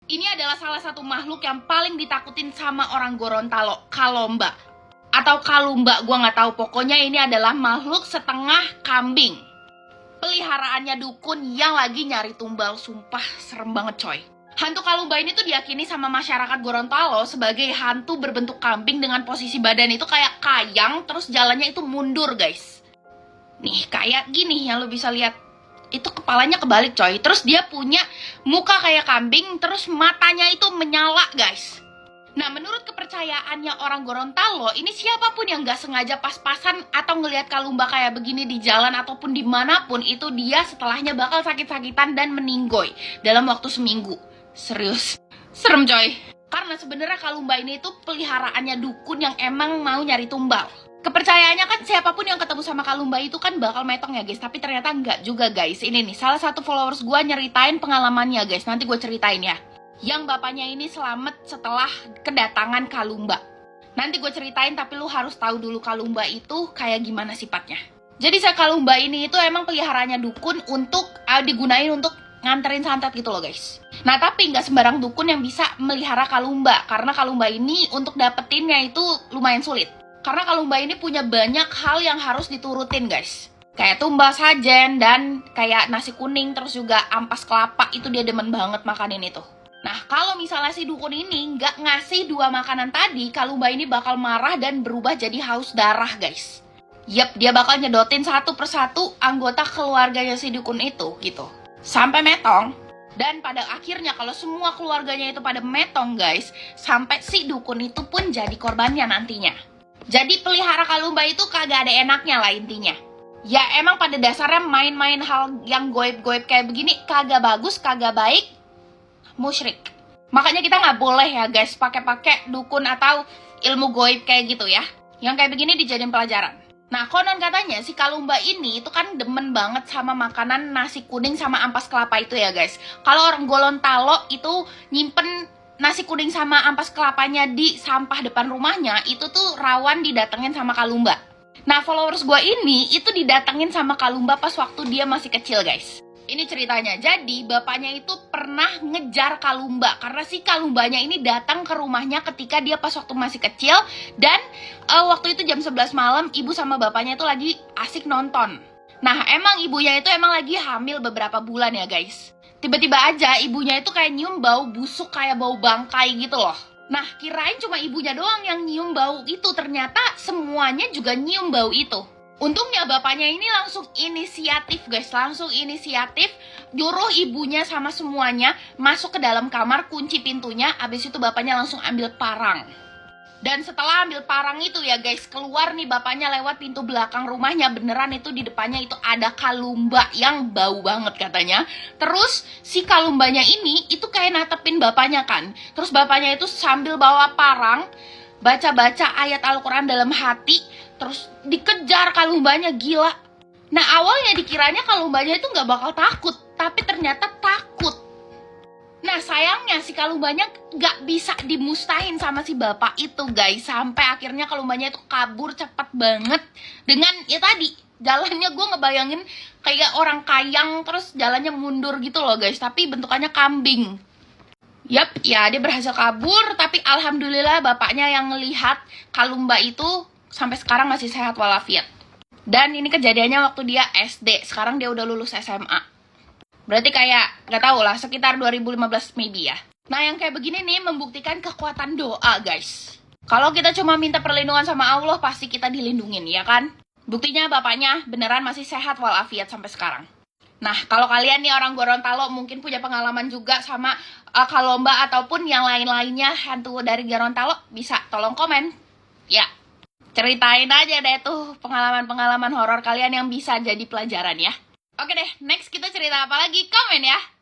Ini adalah salah satu makhluk yang paling ditakutin sama orang Gorontalo, Kalomba. Atau Kalumba, gue nggak tahu. Pokoknya ini adalah makhluk setengah kambing. Peliharaannya dukun yang lagi nyari tumbal. Sumpah, serem banget coy. Hantu Kalumba ini tuh diyakini sama masyarakat Gorontalo sebagai hantu berbentuk kambing dengan posisi badan itu kayak kayang, terus jalannya itu mundur guys. Nih, kayak gini yang lo bisa lihat. Itu kepalanya kebalik coy. Terus dia punya muka kayak kambing, terus matanya itu menyala guys. Nah, menurut kepercayaannya orang Gorontalo, ini siapapun yang gak sengaja pas-pasan atau ngelihat Kalumba kayak begini di jalan ataupun dimanapun, itu dia setelahnya bakal sakit-sakitan dan meninggoy dalam waktu seminggu. Serius, serem coy. Karena sebenarnya Kalumba ini tuh peliharaannya dukun yang emang mau nyari tumbal. Kepercayaannya kan siapapun yang ketemu sama Kalumba itu kan bakal metong ya guys. Tapi ternyata enggak juga guys. Ini nih, salah satu followers gue nyeritain pengalamannya guys. Nanti gue ceritain ya. Yang bapaknya ini selamat setelah kedatangan Kalumba. Nanti gue ceritain, tapi lu harus tahu dulu Kalumba itu kayak gimana sifatnya. Jadi Kalumba ini itu emang peliharaannya dukun untuk digunain untuk nganterin santet gitu loh guys. Nah, tapi nggak sembarang dukun yang bisa melihara Kalumba. Karena Kalumba ini untuk dapetinnya itu lumayan sulit. Karena Kalumba ini punya banyak hal yang harus diturutin guys. Kayak tumbal sajen dan kayak nasi kuning, terus juga ampas kelapa, itu dia demen banget makanin itu. Nah, kalau misalnya si dukun ini nggak ngasih 2 makanan tadi, Kalumba ini bakal marah dan berubah jadi haus darah guys. Yap, dia bakal nyedotin satu persatu anggota keluarganya si dukun itu gitu. Sampai metong. Dan pada akhirnya kalau semua keluarganya itu pada metong guys, sampai si dukun itu pun jadi korbannya nantinya. Jadi pelihara Kalumba itu kagak ada enaknya lah intinya. Ya emang pada dasarnya main-main hal yang goib-goib kayak begini kagak bagus, kagak baik, musyrik. Makanya kita nggak boleh ya guys pakai dukun atau ilmu goib kayak gitu ya. Yang kayak begini dijadiin pelajaran. Nah, konon katanya si Kalumba ini itu kan demen banget sama makanan nasi kuning sama ampas kelapa itu ya guys. Kalau orang Gorontalo itu nyimpen nasi kuning sama ampas kelapanya di sampah depan rumahnya, itu tuh rawan didatengin sama Kalumba. Nah, followers gue ini itu didatengin sama Kalumba pas waktu dia masih kecil guys. Ini ceritanya, jadi bapaknya itu pernah ngejar Kalumba karena si Kalumbanya ini datang ke rumahnya ketika dia pas waktu masih kecil. Dan waktu itu jam 11 malam, ibu sama bapaknya itu lagi asik nonton. Nah, emang ibunya itu emang lagi hamil beberapa bulan ya guys. Tiba-tiba aja ibunya itu kayak nyium bau busuk kayak bau bangkai gitu loh. Nah, kirain cuma ibunya doang yang nyium bau itu, ternyata semuanya juga nyium bau itu. Untungnya bapaknya ini langsung inisiatif guys, langsung inisiatif nyuruh ibunya sama semuanya masuk ke dalam kamar, kunci pintunya, abis itu bapaknya langsung ambil parang. Dan setelah ambil parang itu ya guys, keluar nih bapaknya lewat pintu belakang rumahnya. Beneran itu di depannya itu ada Kalumba yang bau banget katanya. Terus si Kalumbanya ini itu kayak natepin bapaknya kan. Terus bapaknya itu sambil bawa parang, baca-baca ayat Al-Quran dalam hati. Terus dikejar Kalumbanya, gila. Nah, awalnya dikiranya Kalumbanya itu gak bakal takut, tapi ternyata takut. Nah, sayangnya si Kalumbanya gak bisa dimustahin sama si bapak itu guys. Sampai akhirnya Kalumbanya itu kabur cepet banget. Dengan ya tadi, jalannya gue ngebayangin kayak orang kayang, terus jalannya mundur gitu loh guys. Tapi bentukannya kambing. Yap, ya dia berhasil kabur. Tapi alhamdulillah bapaknya yang ngelihat Kalumba itu sampai sekarang masih sehat walafiat. Dan ini kejadiannya waktu dia SD. Sekarang dia udah lulus SMA. Berarti kayak, gak tau lah, sekitar 2015 maybe ya. Nah, yang kayak begini nih membuktikan kekuatan doa, guys. Kalau kita cuma minta perlindungan sama Allah, pasti kita dilindungin, ya kan? Buktinya bapaknya beneran masih sehat walafiat sampai sekarang. Nah, kalau kalian nih orang Gorontalo mungkin punya pengalaman juga sama Kalomba ataupun yang lain-lainnya hantu dari Gorontalo, bisa tolong komen. Ya, ceritain aja deh tuh pengalaman-pengalaman horor kalian yang bisa jadi pelajaran ya. Oke deh, next kita cerita apa lagi? Komen ya!